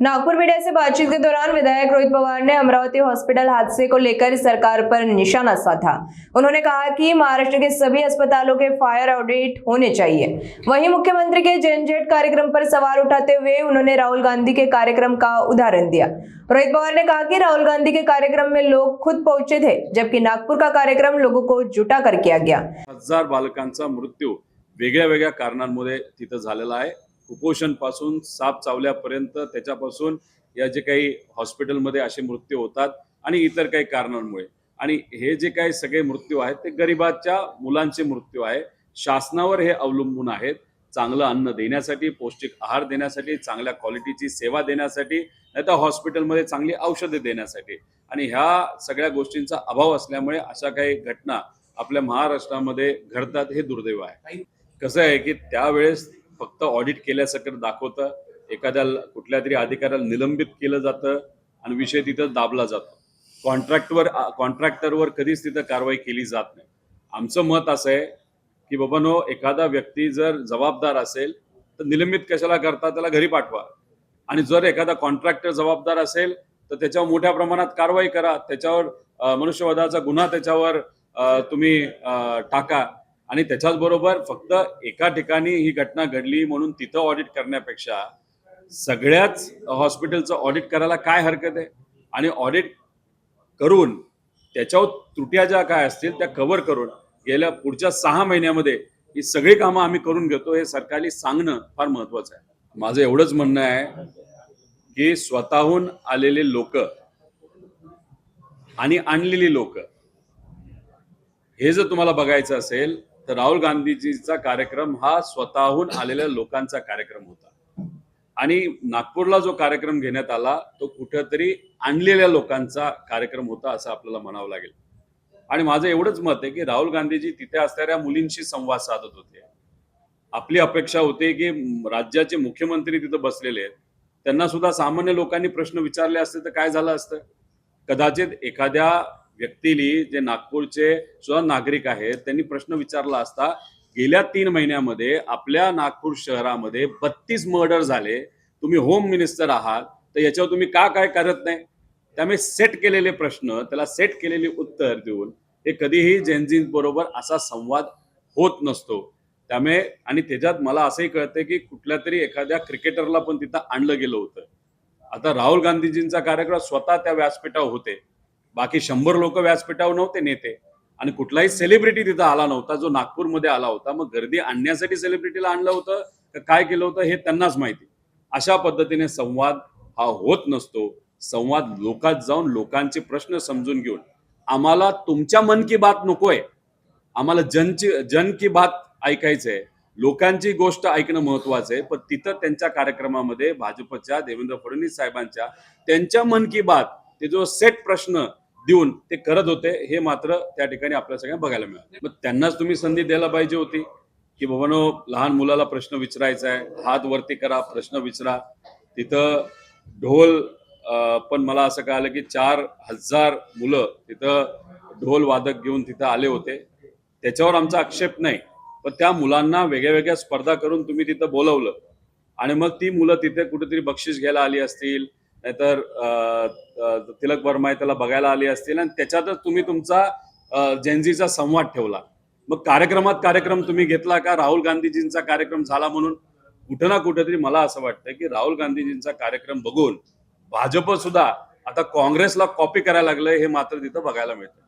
Nagpur media से बातचीत के दौरान विधायक रोहित पवार ने अमरावती हॉस्पिटल हादसे को लेकर सरकार पर निशाना साधा। उन्होंने कहा कि महाराष्ट्र के सभी अस्पतालों के फायर ऑडिट होने चाहिए। वहीं मुख्यमंत्री के जनजेट कार्यक्रम पर सवाल उठाते हुए उन्होंने राहुल गांधी के कार्यक्रम का उदाहरण दिया। रोहित पवार ने कहा कि राहुल गांधी के कार्यक्रम में लोग खुद पहुंचे थे, जबकि नागपुर का कार्यक्रम लोगों को जुटा कर किया गया। 1000 बालकांचा मृत्यू वेगळ्या वेगळ्या कारणांमुळे तिथं झालेला आहे। कुपोषण पासून साप चावल्यापर्यंत त्याच्यापासून या जे काही हॉस्पिटलमध्ये असे मृत्यू होतात आणि इतर काही कारणांमुळे, आणि हे जे काही सगळे मृत्यू आहेत ते गरिबाच्या मुलांचे मृत्यू आहे। शासनावर हे अवलंबून आहेत, चांगलं अन्न देण्यासाठी, पौष्टिक आहार देण्यासाठी, चांगल्या क्वालिटीची सेवा देण्यासाठी, नाहीतर हॉस्पिटलमध्ये चांगली औषधे देण्यासाठी, आणि ह्या सगळ्या गोष्टींचा अभाव असल्यामुळे अशा काही घटना आपल्या महाराष्ट्रामध्ये घडतात, हे दुर्दैव आहे। कसं आहे की त्यावेळेस फक्त ऑडिट केल्यासारखं दाखवतं, एखाद्या कुठल्या तरी अधिकाऱ्याला निलंबित केलं जातं आणि विषय तिथं दाबला जातो। कॉन्ट्रॅक्टरवर कधीच तिथं कारवाई केली जात नाही। आमचं मत असं आहे की बाबांनो, एखादा व्यक्ती जर जबाबदार असेल तर निलंबित कशाला करता, त्याला घरी पाठवा, आणि जर एखादा कॉन्ट्रॅक्टर जबाबदार असेल तर त्याच्यावर मोठ्या प्रमाणात कारवाई करा, त्याच्यावर मनुष्यवधाचा गुन्हा त्याच्यावर तुम्ही टाका, आणि त्याच्याच बरोबर फक्त एका ठिकाणी ही घटना घडली म्हणून तिथं ऑडिट करण्यापेक्षा सगळ्याच हॉस्पिटलचं ऑडिट करायला काय हरकत आहे, आणि ऑडिट करून त्याच्यावर त्रुट्या ज्या काय असतील त्या कव्हर करून गेल्या पुढच्या 6 महिन्यामध्ये ही सगळी कामं आम्ही करून घेतो, हे सरकारला सांगणं फार महत्वाचं आहे। माझं एवढंच म्हणणं आहे की स्वतःहून आलेले लोक आणि आणलेली लोक, हे जर तुम्हाला बघायचं असेल तर राहुल गांधीजीचा कार्यक्रम हा स्वतःहून आलेल्या लोकांचा कार्यक्रम होता, आणि नागपूरला जो कार्यक्रम घेण्यात आला तो कुठेतरी आणलेल्या लोकांचा कार्यक्रम होता असं आपल्याला म्हणावं लागेल। आणि माझं एवढंच मत आहे की राहुल गांधीजी तिथे असणाऱ्या मुलींशी संवाद साधत होते। आपली अपेक्षा होती की राज्याचे मुख्यमंत्री तिथे बसलेले आहेत, त्यांना सुद्धा सामान्य लोकांनी प्रश्न विचारले असते तर काय झालं असतं। कदाचित एखाद्या व्यक्तीली, जे नागपूरचे सुद्धा नागरिक आहेत, त्यांनी प्रश्न विचारला असता, गेल्या 3 महिन्यामध्ये आपल्या नागपूर शहरामध्ये 32 मर्डर झाले, तुम्ही होम मिनिस्टर आहात, तर याच्यावर तुम्ही का काय करत नाही। त्यामुळे सेट केलेले प्रश्न, त्याला सेट केलेली उत्तर देऊन हे कधीही जेनझी बरोबर असा संवाद होत नसतो। त्यामुळे, आणि त्याच्यात मला असंही कळतंय की कुठल्या तरी एखाद्या क्रिकेटरला पण तिथं आणलं गेलं होतं। आता राहुल गांधीजींचा कार्यक्रम स्वतः त्या व्यासपीठावर होते, बाकी 100 लोक व्यासपीठावर नव्हते नेते, आणि कुठलाही सेलिब्रिटी तिथं आला नव्हता जो नागपूरमध्ये आला होता। मग गर्दी आणण्यासाठी सेलिब्रिटीला आणलं होतं का काय केलं होतं हे त्यांनाच माहिती। अशा पद्धतीने संवाद हा होत नसतो। संवाद लोकात जाऊन लोकांचे प्रश्न समजून घेऊन, आम्हाला तुमच्या मन की बात नकोय, आम्हाला जन की बात ऐकायचंय, लोकांची गोष्ट ऐकणं महत्वाचं आहे। पण तिथं त्यांच्या कार्यक्रमामध्ये भाजपच्या देवेंद्र फडणवीस साहेबांच्या त्यांच्या मन की बात, ते जो सेट प्रश्न देऊन ते करत होते, हे मात्र त्या ठिकाणी आपल्या सगळ्यांना बघायला मिळालं। मग त्यांनाच तुम्ही संधी द्यायला पाहिजे होती की बाबांनो, लहान मुलाला प्रश्न विचारायचा आहे, हात वरती करा, प्रश्न विचारा। तिथं ढोल, पण मला असं कळालं की 4000 मुलं तिथं ढोल वादक घेऊन तिथं आले होते। त्याच्यावर आमचा आक्षेप नाही, पण त्या मुलांना वेगळ्या वेगळ्या स्पर्धा करून तुम्ही तिथं बोलवलं, आणि मग ती मुलं तिथे कुठेतरी बक्षीस घ्यायला आली असतील, नाहीतर तिलक वर्मा त्याला बघायला आली असतील, आणि त्याच्यातच तुम्ही तुमचा जेनझीचा संवाद ठेवला। मग कार्यक्रम तुम्ही घेतला का राहुल गांधीजींचा कार्यक्रम झाला म्हणून? कुठं ना कुठेतरी मला असं वाटतं की राहुल गांधीजींचा कार्यक्रम बघून भाजप सुद्धा आता काँग्रेसला कॉपी करायला लागलंय, हे मात्र तिथं बघायला मिळतं।